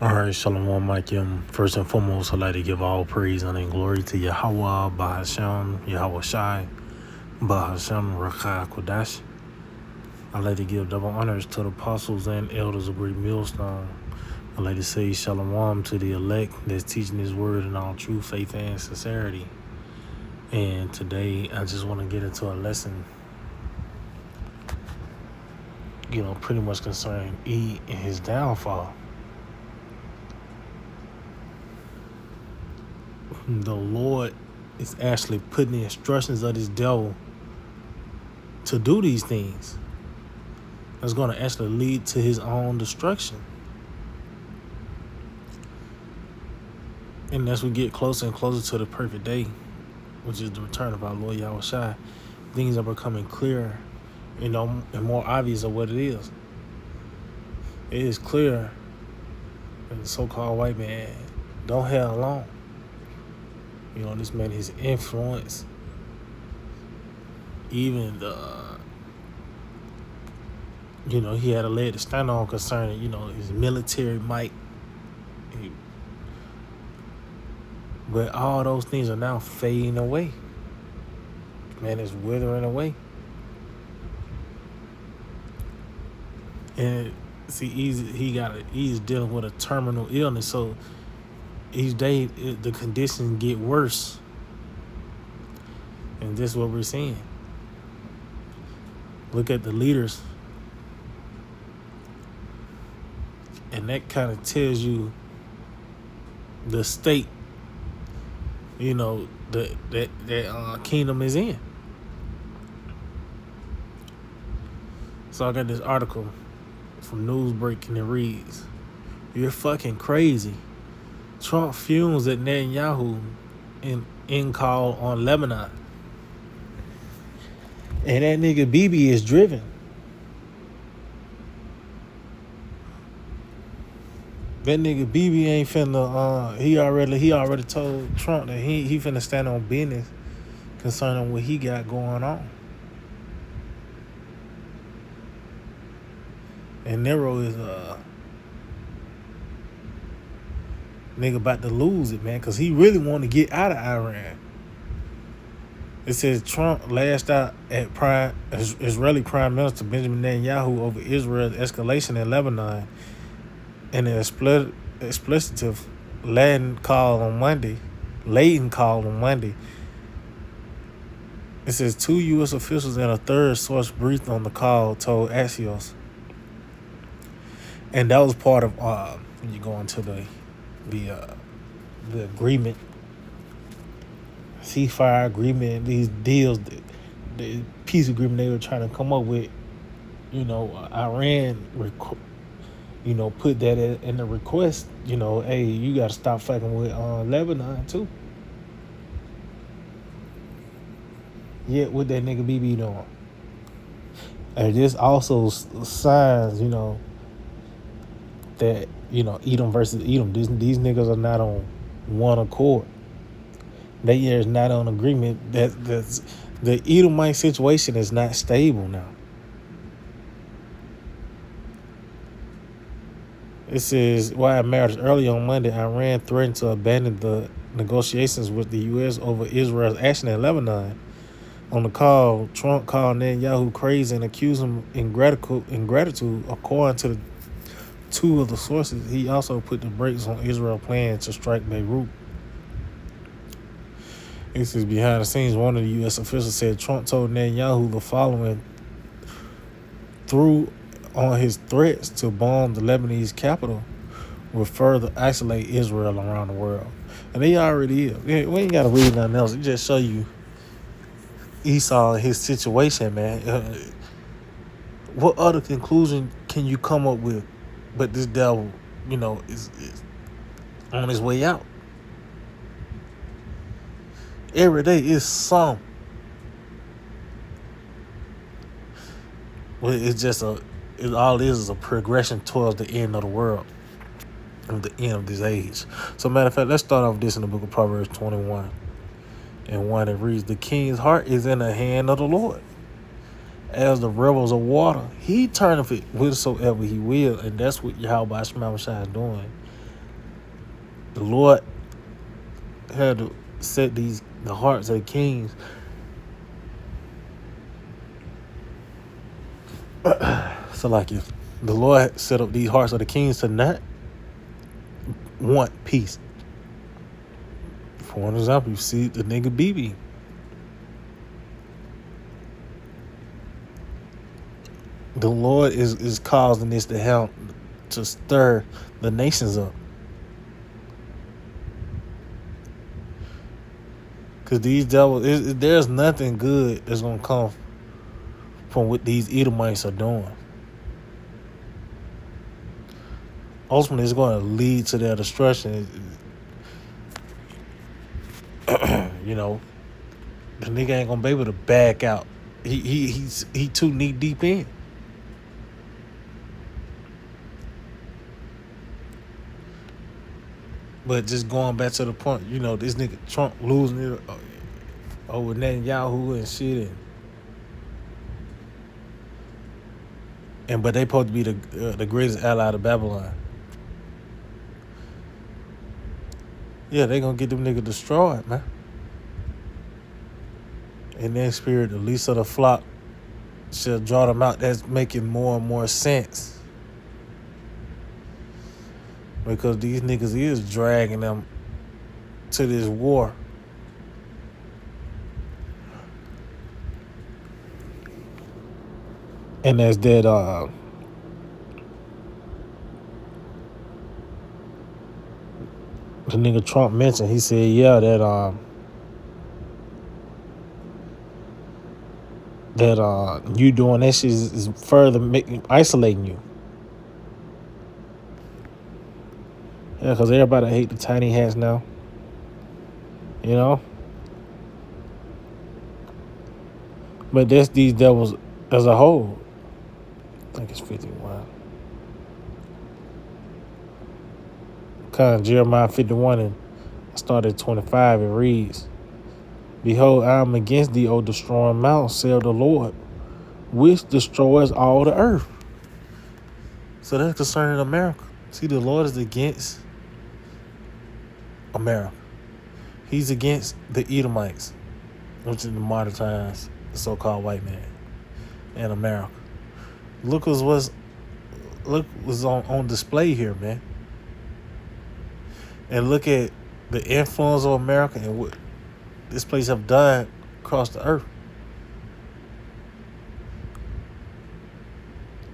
All right, Shalom Alaikum. First and foremost, I'd like to give all praise and glory to Yahweh, Bahasham, Yahweh Shai, Bahasham, Rakha Kodash. I'd like to give double honors to the apostles and elders of Great Millstone. I'd like to say Shalom to the elect that's teaching His word in all true faith and sincerity. And today, I just want to get into a lesson, pretty much concerning E and his downfall. The Lord is actually putting the instructions of this devil to do these things. That's going to actually lead to his own destruction. And as we get closer and closer to the perfect day, which is the return of our Lord Yahweh Shai, things are becoming clearer, and more obvious of what it is. It is clear that the so-called white man don't have long. This man, his influence, even he had a leg to stand on concerning, his military might. But all those things are now fading away. Man is withering away. And see, he's dealing with a terminal illness, so each day the conditions get worse. And this is what we're seeing. Look at the leaders. And that kind of tells you the state, that kingdom is in. So I got this article from Newsbreak, and it reads, "You're fucking crazy. Trump fumes at Netanyahu in call on Lebanon." And that nigga Bibi is driven. That nigga Bibi ain't finna. He already told Trump that he finna stand on business concerning what he got going on. And Nero is nigga about to lose it, man, because he really want to get out of Iran. It says Trump lashed out at Israeli Prime Minister Benjamin Netanyahu over Israel's escalation in Lebanon in an expletive Latin call on Monday. It says 2 U.S. officials and a third source briefed on the call told Axios. And that was part of when you go into the agreement, ceasefire agreement, these deals, the peace agreement they were trying to come up with. Iran, put that in the request. Hey, you got to stop fucking with Lebanon too. Yet what that nigga BB doing? And this also signs, that Edom versus Edom. These niggas are not on one accord. They is not on agreement. That's the Edomite situation is not stable now. It says, why it matters. Early on Monday, Iran threatened to abandon the negotiations with the U.S. over Israel's action in Lebanon. On the call, Trump called Netanyahu crazy and accused him of ingratitude. According to two of the sources, he also put the brakes on Israel's plan to strike Beirut. This is behind the scenes. One of the U.S. officials said Trump told Netanyahu the following through on his threats to bomb the Lebanese capital will further isolate Israel around the world. And they already is. We ain't got to read nothing else. It just show you Esau and his situation, man. What other conclusion can you come up with? But this devil, is on his way out. Every day is some. Well, it's just all it is a progression towards the end of the world, and the end of this age. So, matter of fact, let's start off this in the book of Proverbs 21 and 1. It reads, "The king's heart is in the hand of the Lord, as the rivers of water. He turneth it whithersoever he will." And that's what Yahweh Shai is doing. The Lord had to set the hearts of the kings. So like if the Lord set up these hearts of the kings to not want peace. For an example, you see the nigga BB. The Lord is causing this to help to stir the nations up. Because these devils, there's nothing good that's going to come from what these Edomites are doing. Ultimately, it's going to lead to their destruction. You know, the nigga ain't going to be able to back out. He's too knee deep in. But just going back to the point, you know, this nigga Trump losing it over Netanyahu and shit, but they supposed to be the greatest ally to Babylon. Yeah, they gonna get them niggas destroyed, man. In their spirit, the least of the flock shall draw them out. That's making more and more sense. Because these niggas is dragging them to this war. And as that the nigga Trump mentioned, he said, yeah, that you doing that shit is further isolating you. Yeah, because everybody hate the tiny hats now. You know? But that's these devils as a whole. I think it's 51. Kind of Jeremiah 51 and I started 25. It reads, behold, I am against thee, O destroying mount, saith the Lord, which destroys all the earth. So that's concerning America. See, the Lord is against America. He's against the Edomites, which in the modern times, the so-called white man, and America. Look what's on display here, man. And look at the influence of America and what this place have done across the earth.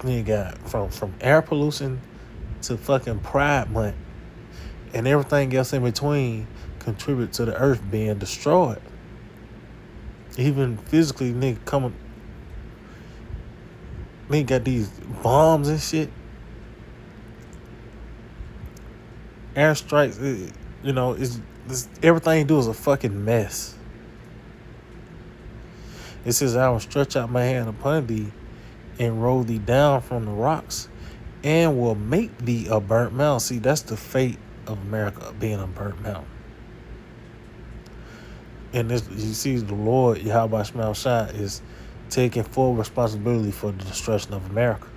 You got from air pollution to fucking Pride Month and everything else in between contribute to the earth being destroyed. Even physically, nigga got these bombs and shit. Airstrikes, you know, it's everything you do is a fucking mess. It says, I will stretch out my hand upon thee and roll thee down from the rocks and will make thee a burnt mound. See, that's the fate of America, being a burnt mound. And this, you see, the Lord, Yahweh Shema Shai, is taking full responsibility for the destruction of America.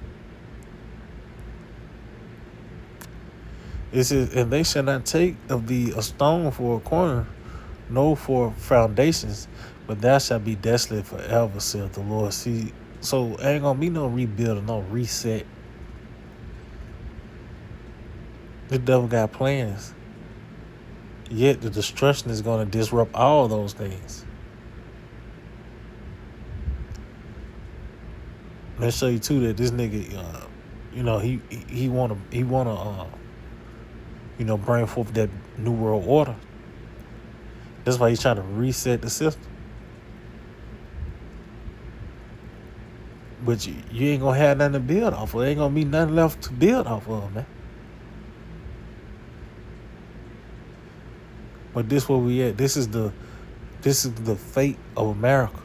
It says, and they shall not take of thee a stone for a corner, no for foundations, but thou shalt be desolate forever, saith the Lord. See, so ain't gonna be no rebuild or no reset. The devil got plans. Yet the destruction is gonna disrupt all those things. Let's show you too that this nigga, you know, he wanna you know, bring forth that new world order. That's why he's trying to reset the system. But you ain't gonna have nothing to build off of. There ain't gonna be nothing left to build off of, man. But this where we at. This is the fate of America.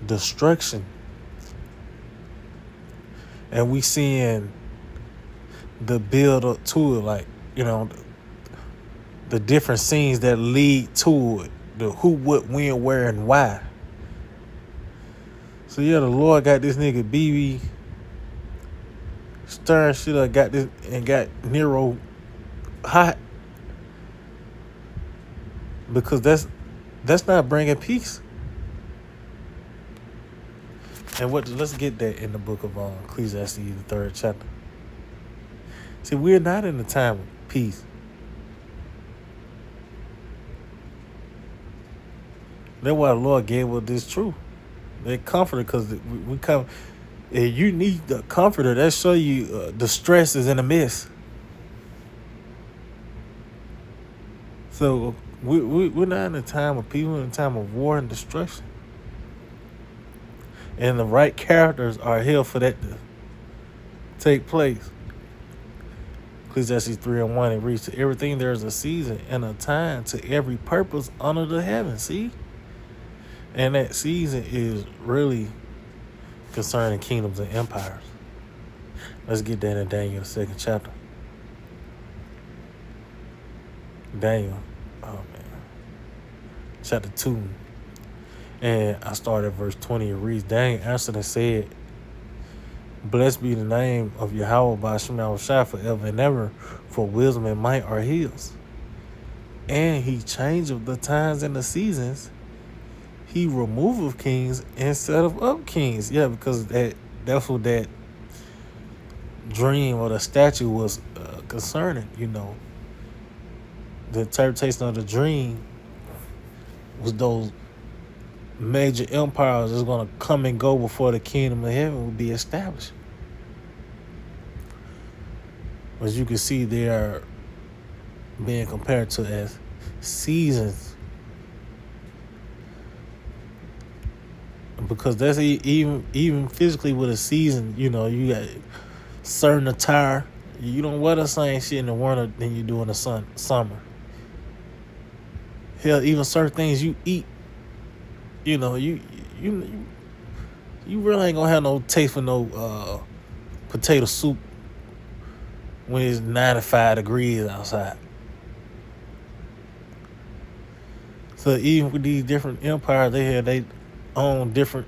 Destruction. And we seeing the build up to it, like, you know, the different scenes that lead to it, the who, what, when, where, and why. So yeah, the Lord got this nigga BB stirring shit up, got Nero How, because that's not bringing peace. And what? Let's get that in the book of Ecclesiastes, the third chapter. See, we're not in the time of peace. That's why the Lord gave us this truth. They comforted because we come. And you need the comforter that show you the stress is in the midst. So we're not in a time of peace. We're in a time of war and destruction. And the right characters are here for that to take place. Ecclesiastes 3:1, it reads, to everything there is a season and a time to every purpose under the heaven. See? And that season is really concerning kingdoms and empires. Let's get that in Daniel, the second chapter. Daniel, oh man, chapter 2. And I started at verse 20. It reads, Daniel answered and said, blessed be the name of Yahweh by Shem Shai forever and ever, for wisdom and might are his. And he changeth the times and the seasons. He removeth kings instead of up kings. Yeah, because that's what that dream or the statue was concerning, The interpretation of the dream was those major empires that's going to come and go before the kingdom of heaven will be established. As you can see, they are being compared to as seasons. Because that's even physically with a season, you got certain attire. You don't wear the same shit in the winter than you do in the summer. Hell, even certain things you eat, you really ain't gonna have no taste for no potato soup when it's 95 degrees outside. So even with these different empires, they have their own different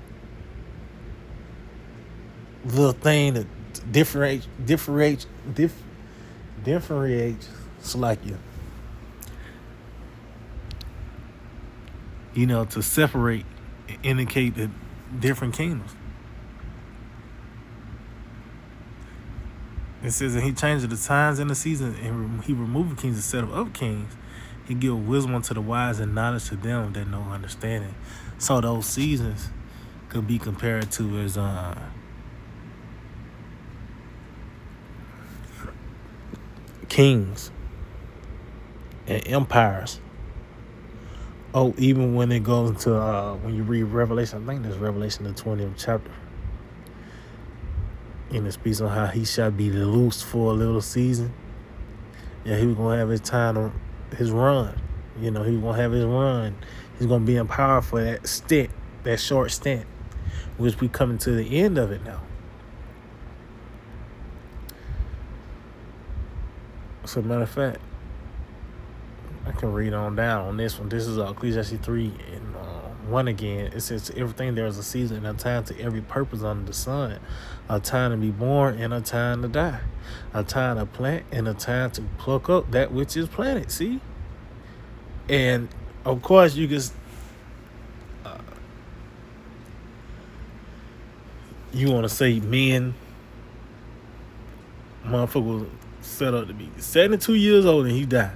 little thing that differentiates Slovakia. To separate and indicate the different kingdoms. It says that he changed the times and the seasons, and he removed kings instead of up kings. He give wisdom to the wise and knowledge to them that know understanding. So those seasons could be compared to as kings and empires. Oh, even when it goes into when you read Revelation, I think there's Revelation the 20th chapter. And it speaks on how he shall be loosed for a little season. Yeah, he was gonna have his time on his run. He was gonna have his run. He's gonna be empowered for that short stint, which we coming to the end of it now. As a matter of fact, I can read on down on this one. This is Ecclesiastes 3:1 again. It says, everything there is a season and a time to every purpose under the sun, a time to be born and a time to die, a time to plant and a time to pluck up that which is planted. See? And of course you can you want to say men, motherfucker was set up to be 72 years old and he died.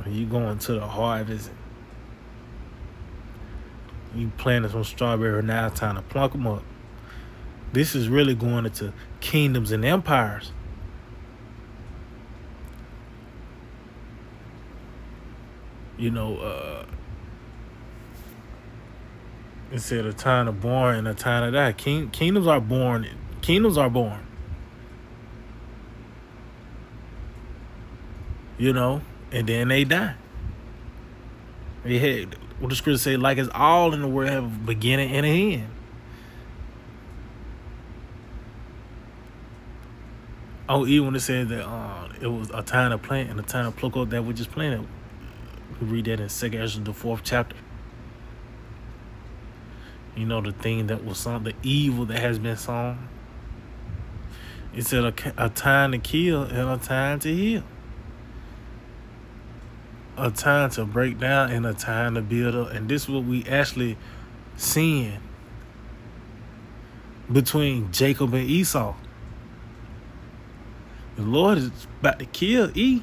You going to the harvest, you planted some strawberry, now it's time to plunk them up. This is really going into kingdoms and empires. It said a time to born and a time to die. Kingdoms are born. And then they die. They had what the scripture say, like it's all in the world have a beginning and an end. Oh, even when it said that it was a time to plant and a time to pluck up that which is planted. We read that in 2nd Ezra, the 4th chapter. The thing that was sown, the evil that has been sown. It said a time to kill and a time to heal. A time to break down and a time to build up. And this is what we actually seeing between Jacob and Esau. The Lord is about to kill E,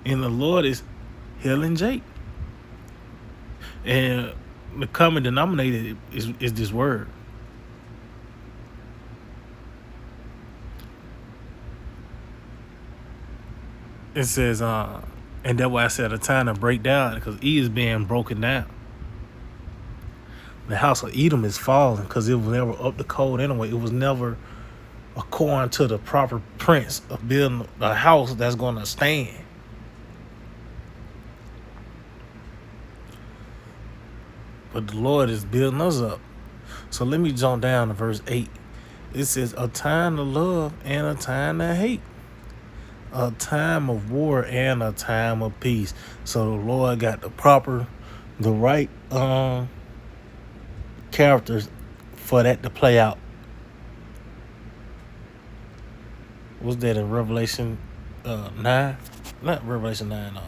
and the Lord is healing Jake. And the common denominator is this word. It says, and that's why I said a time to break down, because E is being broken down. The house of Edom is falling because it was never up to code anyway. It was never according to the proper prince of building a house that's going to stand. But the Lord is building us up. So let me jump down to verse 8. It says, a time to love and a time to hate. A time of war and a time of peace. So the Lord got the right characters for that to play out. Was that in Revelation 9? Not Revelation 9,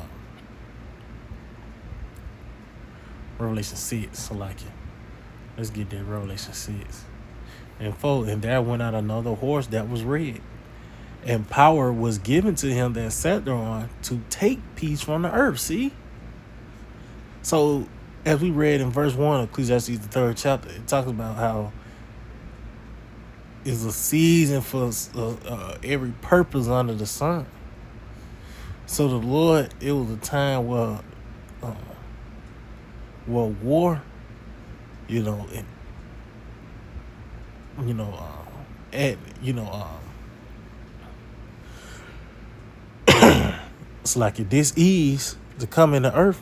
Revelation 6, so like it. Let's get that Revelation 6. And there went out another horse that was red, and power was given to him that sat thereon to take peace from the earth. See? So, as we read in verse 1 of Ecclesiastes, the 3rd chapter, it talks about how it's a season for every purpose under the sun. So the Lord, it was a time where war, it's like if this ease to come in the earth,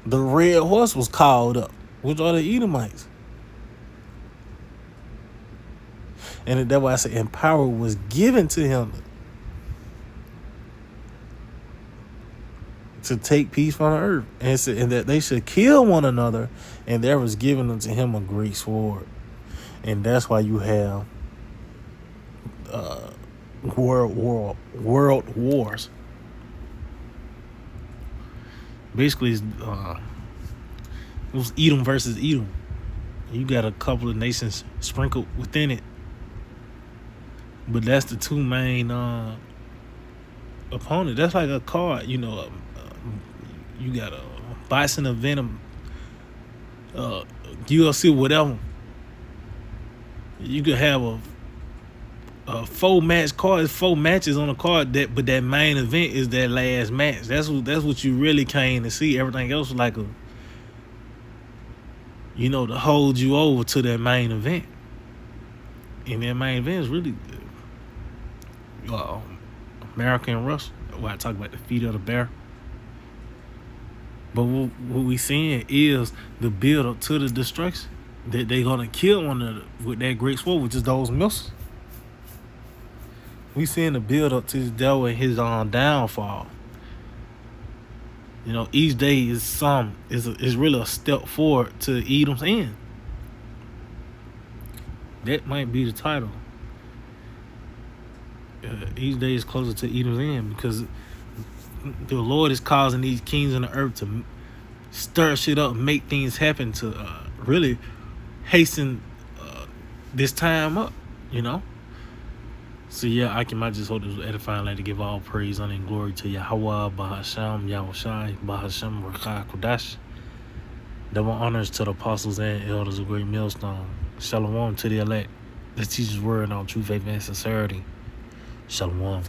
the red horse was called up, which are the Edomites. And that's why I say, and power was given to him to take peace from the earth. And it said, and that they should kill one another, and there was given unto him a great sword. And that's why you have world wars. Basically, it was Edom versus Edom. You got a couple of nations sprinkled within it, but that's the two main opponents. That's like a card, you got a Bison of Venom, UFC, whatever. You could have a 4-match card. It's 4 matches on a card, but that main event is that last match. That's what you really came to see. Everything else was like to hold you over to that main event. And that main event is really America and Russia. Where I talk about the feet of the bear. But what we seeing is the build up to the destruction. That they're gonna kill one another with that great sword, which is those missiles. We seeing the build up to the devil and his downfall. Each day is really a step forward to Edom's end. That might be the title. Each day is closer to Edom's end, because the Lord is causing these kings on the earth to stir shit up, make things happen to really hasten this time up, So yeah, I just hope this was edifying. Like to give all praise, honor, and glory to Yahweh, Bahasham, Yahushai, Bahasham, Rakah, Kodash. Double honors to the apostles and elders of Great Millstone. Shalom to the elect. Let's teach His word on true faith and sincerity. Shalom.